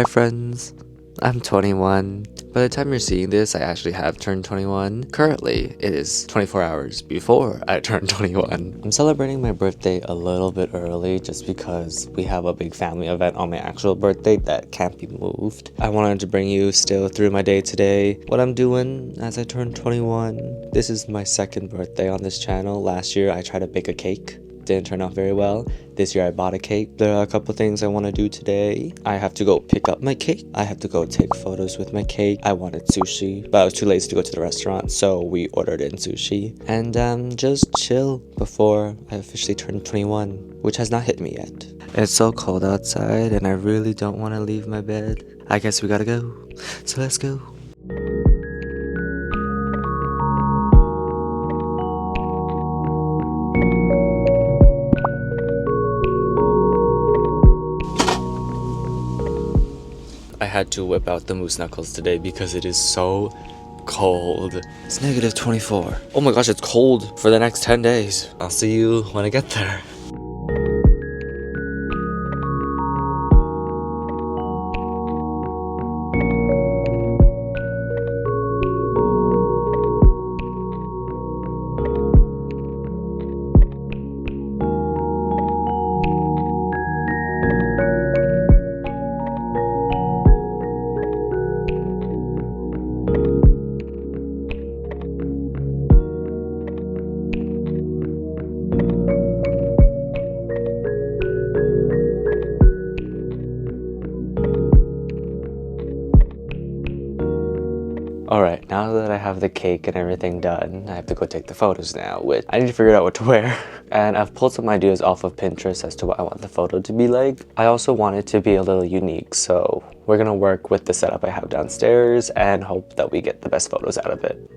Hi friends, I'm 21. By the time you're seeing this, I actually have turned 21. Currently, it is 24 hours before I turned 21. I'm celebrating my birthday a little bit early just because we have a big family event on my actual birthday that can't be moved. I wanted to bring you still through my day today, what I'm doing as I turn 21. This is my second birthday on this channel. Last year, I tried to bake a cake. Didn't turn out very well. This year I bought a cake. There are a couple things I want to do today. I have to go pick up my cake. I have to go take photos with my cake. I wanted sushi, but I was too lazy to go to the restaurant, so we ordered in sushi. And just chill before I officially turn 21, which has not hit me yet. It's so cold outside and I really don't want to leave my bed. I guess we gotta go. So let's go. I had to whip out the moose knuckles today because it is so cold. It's negative 24. Oh my gosh, it's cold for the next 10 days. I'll see you when I get there. Alright, now that I have the cake and everything done, I have to go take the photos now, which I need to figure out what to wear. And I've pulled some ideas off of Pinterest as to what I want the photo to be like. I also want it to be a little unique, so we're gonna work with the setup I have downstairs and hope that we get the best photos out of it.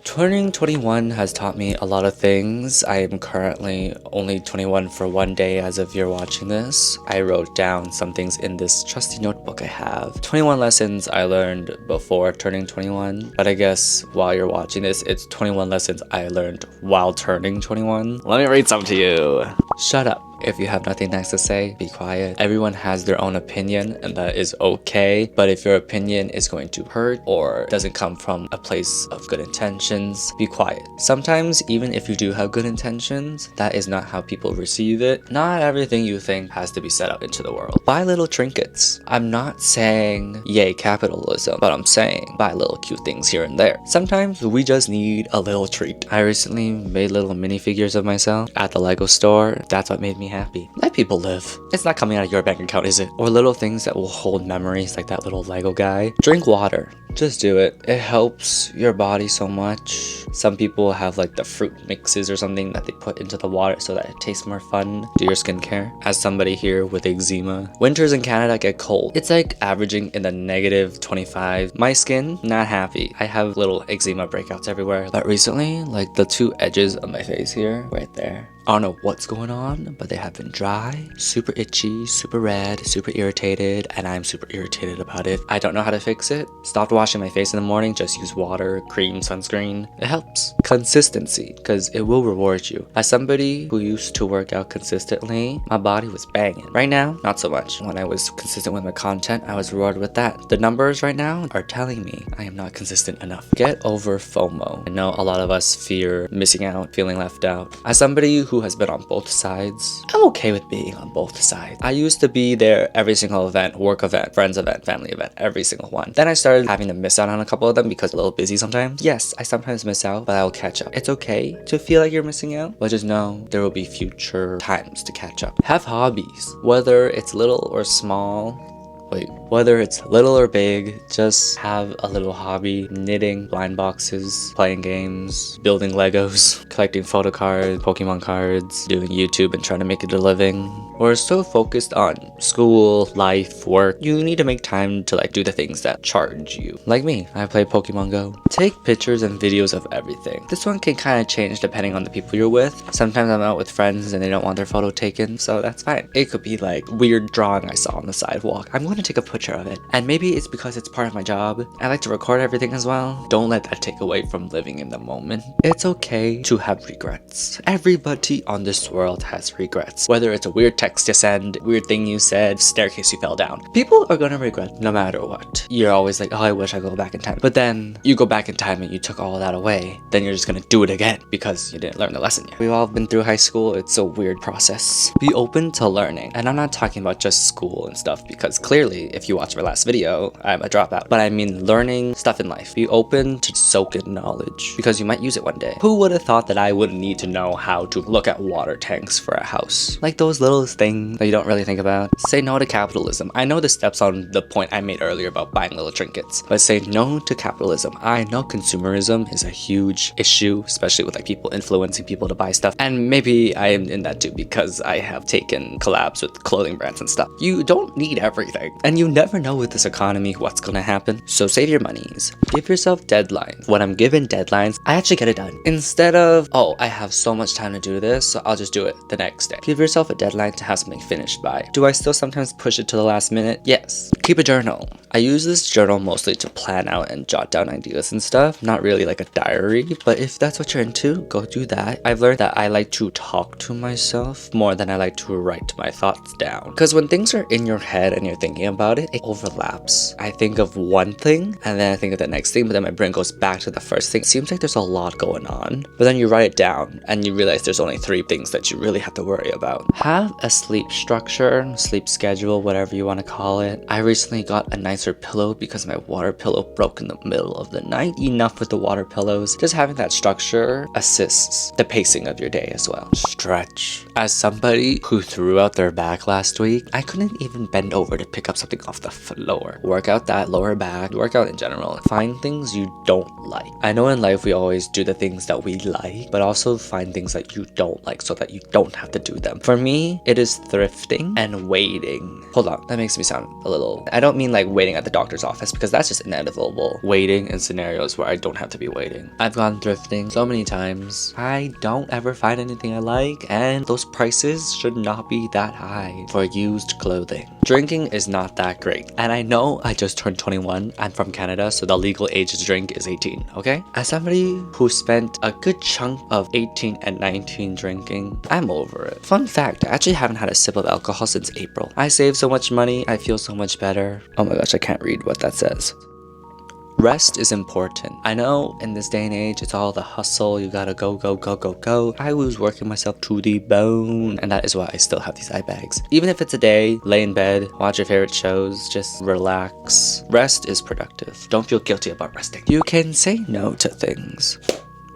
Turning 21 has taught me a lot of things. I am currently only 21 for one day as of you're watching this. I wrote down some things in this trusty notebook I have. 21 lessons I learned before turning 21, but I guess while you're watching this, it's 21 lessons I learned while turning 21. Let me read some to you. Shut up. If you have nothing nice to say, be quiet. Everyone has their own opinion and that is okay. But if your opinion is going to hurt or doesn't come from a place of good intentions, be quiet. Sometimes even if you do have good intentions, that is not how people receive it. Not everything you think has to be set out into the world. Buy little trinkets. I'm not saying yay capitalism, but I'm saying buy little cute things here and there. Sometimes we just need a little treat. I recently made little minifigures of myself at the Lego store. That's what made me happy. Let people live. It's not coming out of your bank account, is it? Or little things that will hold memories like that little Lego guy. Drink water. Just do it. It helps your body so much. Some people have like the fruit mixes or something that they put into the water so that it tastes more fun. Do your skincare. As somebody here with eczema, winters in Canada get cold. It's like averaging in the negative 25. My skin, not happy. I have little eczema breakouts everywhere. But recently, like the two edges of my face here, right there, I don't know what's going on, but they have been dry, super itchy, super red, super irritated, and I'm super irritated about it. I don't know how to fix it. Stopped washing my face in the morning, just use water, cream, sunscreen. It helps. Consistency, because it will reward you. As somebody who used to work out consistently, my body was banging. Right now, not so much. When I was consistent with my content, I was rewarded with that. The numbers right now are telling me I am not consistent enough. Get over FOMO. I know a lot of us fear missing out, feeling left out. As somebody who has been on both sides, I'm okay with being on both sides. I used to be there every single event, work event, friends event, family event, every single one. Then I started having to miss out on a couple of them because I'm a little busy sometimes. Yes, I sometimes miss out, but I'll catch up. It's okay to feel like you're missing out, but just know there will be future times to catch up. Have hobbies, whether it's little or small. Wait, whether it's little or big, just have a little hobby. Knitting, blind boxes, playing games, building Legos, collecting photo cards, Pokemon cards, doing YouTube and trying to make it a living. Or so focused on school, life, work, you need to make time to like do the things that charge you. Like me, I play Pokemon Go. Take pictures and videos of everything. This one can kind of change depending on the people you're with. Sometimes I'm out with friends and they don't want their photo taken, so that's fine. It could be like weird drawing I saw on the sidewalk. I'm going to take a picture of it. And maybe it's because it's part of my job. I like to record everything as well. Don't let that take away from living in the moment. It's okay to have regrets. Everybody on this world has regrets. Whether it's a weird text you send, weird thing you said, staircase you fell down. People are gonna regret no matter what. You're always like, oh, I wish I could go back in time. But then you go back in time and you took all of that away. Then you're just gonna do it again because you didn't learn the lesson yet. We've all been through high school. It's a weird process. Be open to learning. And I'm not talking about just school and stuff because clearly if you watch my last video, I'm a dropout. But I mean learning stuff in life. Be open to soak in knowledge because you might use it one day. Who would have thought that I would need to know how to look at water tanks for a house? Like those little things that you don't really think about. Say no to capitalism. I know this steps on the point I made earlier about buying little trinkets, but say no to capitalism. I know consumerism is a huge issue, especially with like people influencing people to buy stuff. And maybe I am in that too because I have taken collabs with clothing brands and stuff. You don't need everything. And you never know with this economy what's gonna happen. So save your monies. Give yourself deadlines. When I'm given deadlines, I actually get it done. Instead of, oh, I have so much time to do this, so I'll just do it the next day. Give yourself a deadline to have something finished by. Do I still sometimes push it to the last minute? Yes. Keep a journal. I use this journal mostly to plan out and jot down ideas and stuff. Not really like a diary, but if that's what you're into, go do that. I've learned that I like to talk to myself more than I like to write my thoughts down. Because when things are in your head and you're thinking about it, it overlaps. I think of one thing and then I think of the next thing, but then my brain goes back to the first thing. It seems like there's a lot going on, but then you write it down and you realize there's only 3 things that you really have to worry about. Have a sleep structure, sleep schedule, whatever you want to call it. I recently got a nicer pillow because my water pillow broke in the middle of the night. Enough with the water pillows. Just having that structure assists the pacing of your day as well. Stretch. As somebody who threw out their back last week, I couldn't even bend over to pick up something off the floor. Work out that lower back, work out in general. Find things you don't like. I know in life we always do the things that we like, but also find things that you don't like so that you don't have to do them. For me, it is thrifting and waiting. Hold on, that makes me sound a little... I don't mean like waiting at the doctor's office because that's just inevitable. Waiting in scenarios where I don't have to be waiting. I've gone thrifting so many times. I don't ever find anything I like, and those prices should not be that high for used clothing. Drinking is not that great, and I know I just turned 21. I'm from Canada, so the legal age to drink is 18, okay? As somebody who spent a good chunk of 18 and 19 drinking, I'm over it. Fun fact, I actually haven't had a sip of alcohol since April. I saved so much money, I feel so much better. Oh my gosh, I can't read what that says. Rest is important. I know in this day and age, it's all the hustle. You gotta go, go, go, go, go. I was working myself to the bone, and that is why I still have these eye bags. Even if it's a day, lay in bed, watch your favorite shows, just relax. Rest is productive. Don't feel guilty about resting. You can say no to things.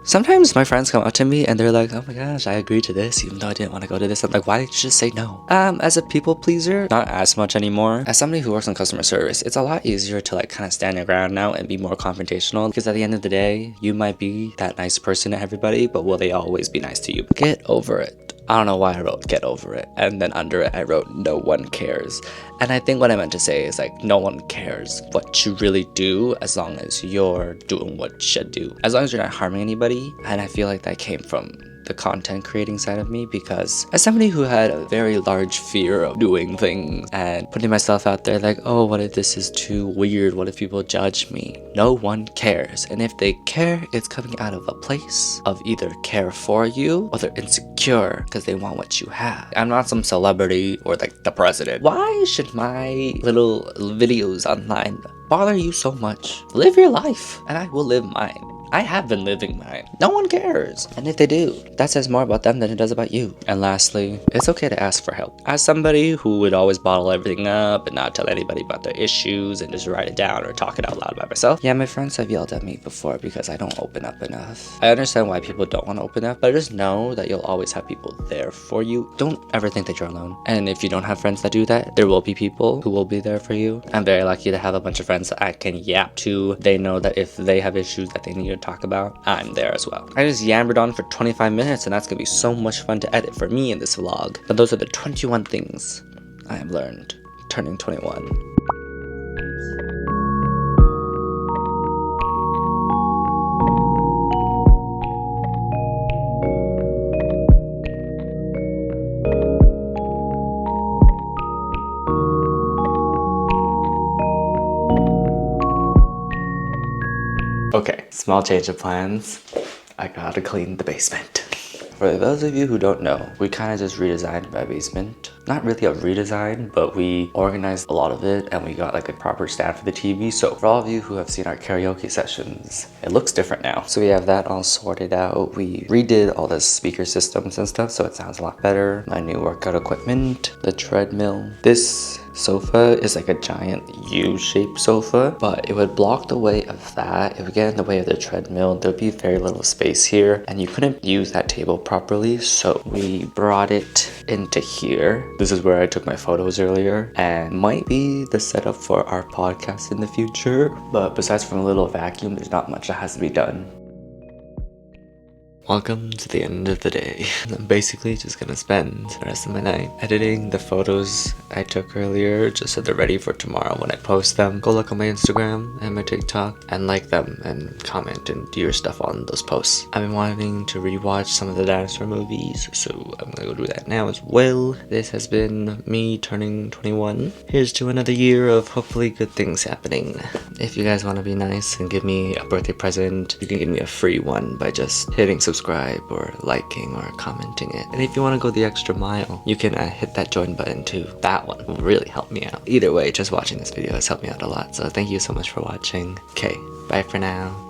Sometimes my friends come up to me and they're like, oh my gosh, I agreed to this even though I didn't want to go to this. I'm like, why did you just say no? As a people pleaser, not as much anymore. As somebody who works in customer service, it's a lot easier to like kind of stand your ground now and be more confrontational because at the end of the day, you might be that nice person to everybody, but will they always be nice to you? Get over it. I don't know why I wrote get over it, and then under it I wrote no one cares. And I think what I meant to say is like no one cares what you really do as long as you're doing what you should do. As long as you're not harming anybody. And I feel like that came from the content creating side of me because as somebody who had a very large fear of doing things and putting myself out there like, oh, what if this is too weird? What if people judge me? No one cares. And if they care, it's coming out of a place of either care for you or they're insecure because they want what you have. I'm not some celebrity or like the president. Why should my little videos online bother you so much? Live your life and I will live mine. I have been living mine. No one cares. And if they do, that says more about them than it does about you. And lastly, it's okay to ask for help. As somebody who would always bottle everything up and not tell anybody about their issues and just write it down or talk it out loud by myself, yeah, my friends have yelled at me before because I don't open up enough. I understand why people don't want to open up, but just know that you'll always have people there for you. Don't ever think that you're alone. And if you don't have friends that do that, there will be people who will be there for you. I'm very lucky to have a bunch of friends that I can yap to. They know that if they have issues that they need to talk about, I'm there as well. I just yammered on for 25 minutes and that's gonna be so much fun to edit for me in this vlog. But those are the 21 things I have learned turning 21. Okay, small change of plans. I gotta clean the basement. For those of you who don't know, we kind of just redesigned my basement. Not really a redesign, but we organized a lot of it and we got like a proper stand for the TV. So for all of you who have seen our karaoke sessions, it looks different now. So we have that all sorted out. We redid all the speaker systems and stuff, so it sounds a lot better. My new workout equipment, the treadmill. This sofa is like a giant U-shaped sofa, but it would block the way of that. It would get in the way of the treadmill. There'd be very little space here and you couldn't use that table properly, so we brought it into here. This is where I took my photos earlier and might be the setup for our podcast in the future, but besides from a little vacuum, there's not much that has to be done. Welcome to the end of the day. I'm basically just gonna spend the rest of my night editing the photos I took earlier just so they're ready for tomorrow when I post them. Go look on my Instagram and my TikTok and like them and comment and do your stuff on those posts. I've been wanting to rewatch some of the dinosaur movies, so I'm gonna go do that now as well. This has been me turning 21. Here's to another year of hopefully good things happening. If you guys want to be nice and give me a birthday present, you can give me a free one by just hitting subscribe or liking or commenting it. And if you want to go the extra mile, you can hit that join button too. That one will really help me out. Either way, just watching this video has helped me out a lot, so thank you so much for watching. Okay, bye for now.